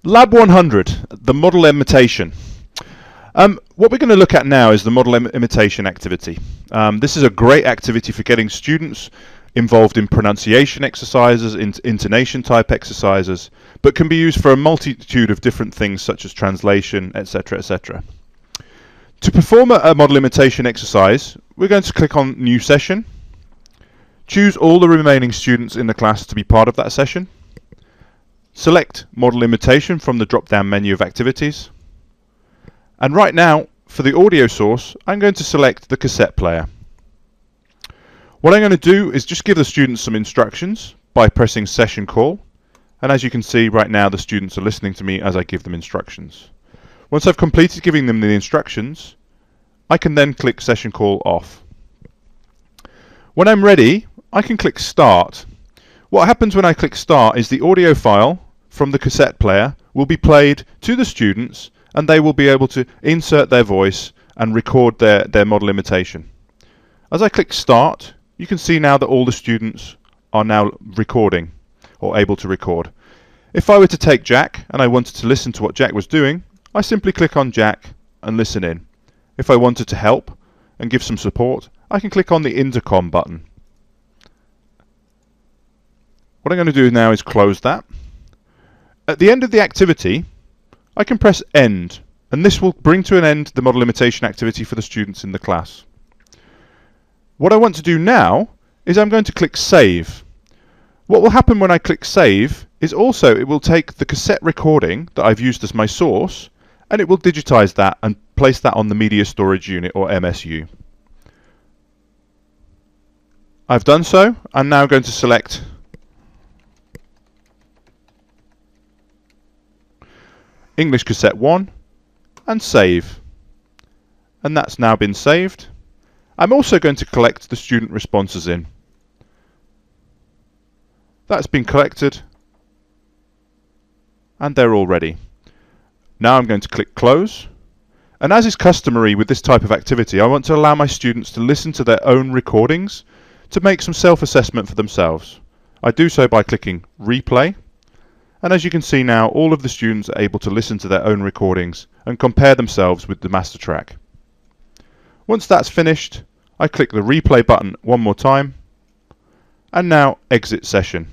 Lab 100, the model imitation. What we're going to look at now is the model imitation activity. This is a great activity for getting students involved in pronunciation exercises, intonation type exercises, but can be used for a multitude of different things such as translation, etc., etc. To perform a model imitation exercise, we're going to click on New Session, choose all the remaining students in the class to be part of that session, select Model Imitation from the drop-down menu of activities, and right now, for the audio source, I'm going to select the cassette player. What I'm going to do is just give the students some instructions by pressing Session Call, and as you can see right now the students are listening to me as I give them instructions. Once I've completed giving them the instructions, I can then click Session Call off. When I'm ready, I can click Start. What happens when I click Start is the audio file from the cassette player will be played to the students and they will be able to insert their voice and record their model imitation. As I click Start, you can see now that all the students are now recording or able to record. If I were to take Jack and I wanted to listen to what Jack was doing, I simply click on Jack and listen in. If I wanted to help and give some support, I can click on the intercom button. What I'm going to do now is close that. At the end of the activity, I can press End, and this will bring to an end the model imitation activity for the students in the class. What I want to do now is I'm going to click Save. What will happen when I click Save is also it will take the cassette recording that I've used as my source and it will digitize that and place that on the media storage unit or MSU. I've done so. I'm now going to select English Cassette 1 and save. And that's now been saved. I'm also going to collect the student responses in. That's been collected and they're all ready. Now I'm going to click Close, and as is customary with this type of activity, I want to allow my students to listen to their own recordings to make some self-assessment for themselves. I do so by clicking Replay, and as you can see now all of the students are able to listen to their own recordings and compare themselves with the master track. Once that's finished, I click the Replay button one more time and now Exit Session.